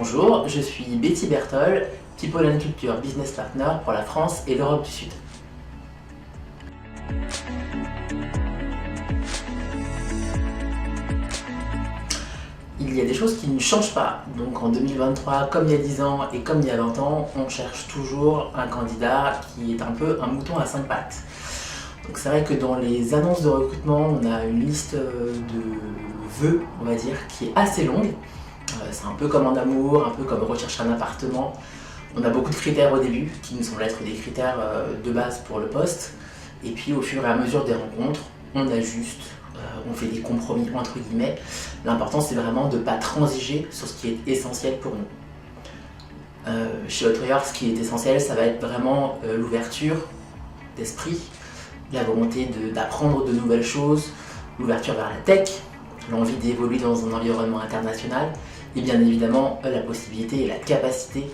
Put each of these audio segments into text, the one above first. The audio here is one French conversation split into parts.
Bonjour, je suis Betty Bertol, People and Culture Business Partner pour la France et l'Europe du Sud. Il y a des choses qui ne changent pas. Donc en 2023, comme il y a 10 ans et comme il y a 20 ans, on cherche toujours un candidat qui est un peu un mouton à 5 pattes. Donc c'est vrai que dans les annonces de recrutement, on a une liste de vœux, on va dire, qui est assez longue. C'est un peu comme en amour, un peu comme rechercher un appartement. On a beaucoup de critères au début, qui nous semblent être des critères de base pour le poste. Et puis au fur et à mesure des rencontres, on ajuste, on fait des compromis entre guillemets. L'important c'est vraiment de ne pas transiger sur ce qui est essentiel pour nous. Chez Hotwire, ce qui est essentiel, ça va être vraiment l'ouverture d'esprit, la volonté d'apprendre de nouvelles choses, l'ouverture vers la tech, l'envie d'évoluer dans un environnement international et bien évidemment la possibilité et la capacité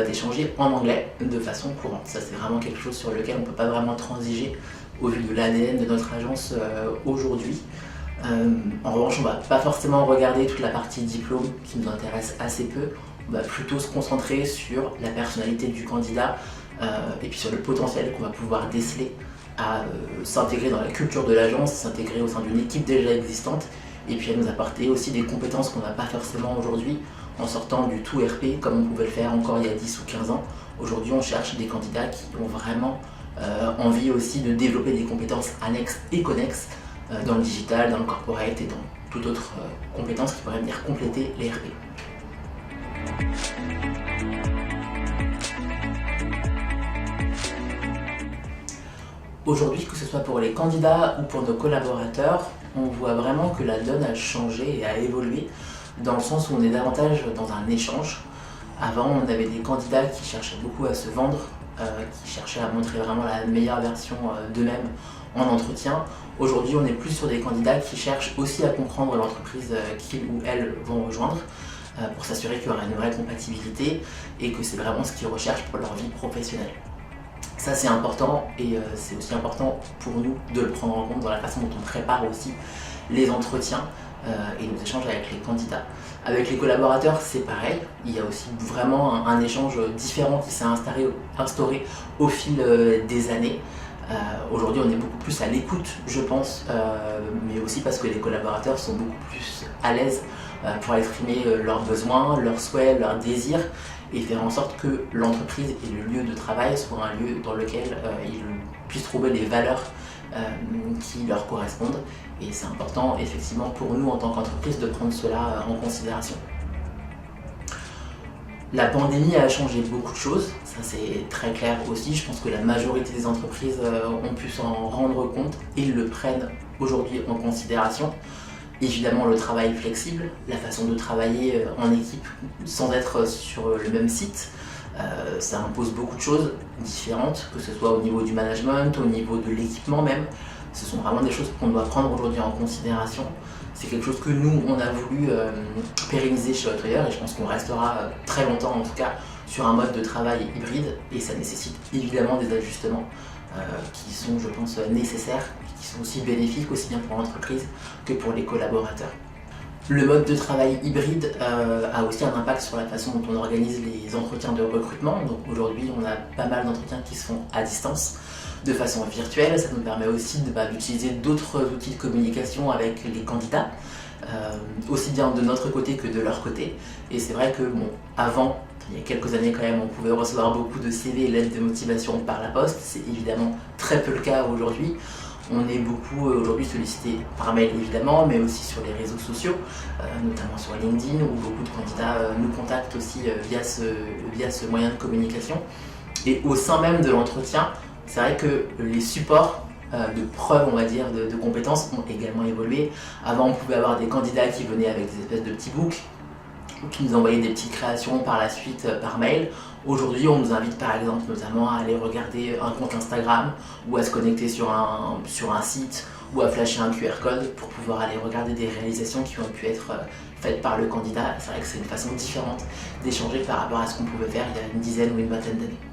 d'échanger en anglais de façon courante. Ça c'est vraiment quelque chose sur lequel on ne peut pas vraiment transiger au vu de l'ADN de notre agence aujourd'hui. En revanche, on ne va pas forcément regarder toute la partie diplôme qui nous intéresse assez peu. On va plutôt se concentrer sur la personnalité du candidat et puis sur le potentiel qu'on va pouvoir déceler à s'intégrer dans la culture de l'agence, s'intégrer au sein d'une équipe déjà existante et puis à nous apporter aussi des compétences qu'on n'a pas forcément aujourd'hui en sortant du tout RP comme on pouvait le faire encore il y a 10 ou 15 ans. Aujourd'hui, on cherche des candidats qui ont vraiment envie aussi de développer des compétences annexes et connexes dans le digital, dans le corporate et dans toute autre compétence qui pourrait venir compléter les RP. Aujourd'hui, que ce soit pour les candidats ou pour nos collaborateurs, on voit vraiment que la donne a changé et a évolué dans le sens où on est davantage dans un échange. Avant, on avait des candidats qui cherchaient beaucoup à se vendre, qui cherchaient à montrer vraiment la meilleure version d'eux-mêmes en entretien. Aujourd'hui, on est plus sur des candidats qui cherchent aussi à comprendre l'entreprise qu'ils ou elles vont rejoindre pour s'assurer qu'il y aura une vraie compatibilité et que c'est vraiment ce qu'ils recherchent pour leur vie professionnelle. Ça c'est important et c'est aussi important pour nous de le prendre en compte dans la façon dont on prépare aussi les entretiens et nos échanges avec les candidats. Avec les collaborateurs c'est pareil, il y a aussi vraiment un échange différent qui s'est instauré au fil des années. Aujourd'hui on est beaucoup plus à l'écoute je pense, mais aussi parce que les collaborateurs sont beaucoup plus à l'aise pour exprimer leurs besoins, leurs souhaits, leurs désirs et faire en sorte que l'entreprise et le lieu de travail soient un lieu dans lequel ils puissent trouver les valeurs qui leur correspondent et c'est important effectivement pour nous en tant qu'entreprise de prendre cela en considération. La pandémie a changé beaucoup de choses, ça c'est très clair aussi, je pense que la majorité des entreprises ont pu s'en rendre compte et le prennent aujourd'hui en considération. Évidemment le travail flexible, la façon de travailler en équipe sans être sur le même site, ça impose beaucoup de choses différentes, que ce soit au niveau du management, au niveau de l'équipement même. Ce sont vraiment des choses qu'on doit prendre aujourd'hui en considération. C'est quelque chose que nous, on a voulu pérenniser chez Hotwire et je pense qu'on restera très longtemps en tout cas sur un mode de travail hybride et ça nécessite évidemment des ajustements qui sont, je pense, nécessaires et qui sont aussi bénéfiques aussi bien pour l'entreprise que pour les collaborateurs. Le mode de travail hybride a aussi un impact sur la façon dont on organise les entretiens de recrutement. Donc aujourd'hui, on a pas mal d'entretiens qui se font à distance, de façon virtuelle. Ça nous permet aussi d'utiliser d'autres outils de communication avec les candidats, aussi bien de notre côté que de leur côté. Et c'est vrai que bon, avant, il y a quelques années quand même, on pouvait recevoir beaucoup de CV et lettres de motivation par la poste. C'est évidemment très peu le cas aujourd'hui. On est beaucoup aujourd'hui sollicité par mail évidemment, mais aussi sur les réseaux sociaux, notamment sur LinkedIn, où beaucoup de candidats nous contactent aussi via ce moyen de communication. Et au sein même de l'entretien, c'est vrai que les supports de preuve, on va dire, de compétences ont également évolué. Avant, on pouvait avoir des candidats qui venaient avec des espèces de petits books, qui nous envoyaient des petites créations par la suite par mail. Aujourd'hui, on nous invite par exemple notamment à aller regarder un compte Instagram ou à se connecter sur un site ou à flasher un QR code pour pouvoir aller regarder des réalisations qui ont pu être faites par le candidat. C'est vrai que c'est une façon différente d'échanger par rapport à ce qu'on pouvait faire il y a une dizaine ou une vingtaine d'années.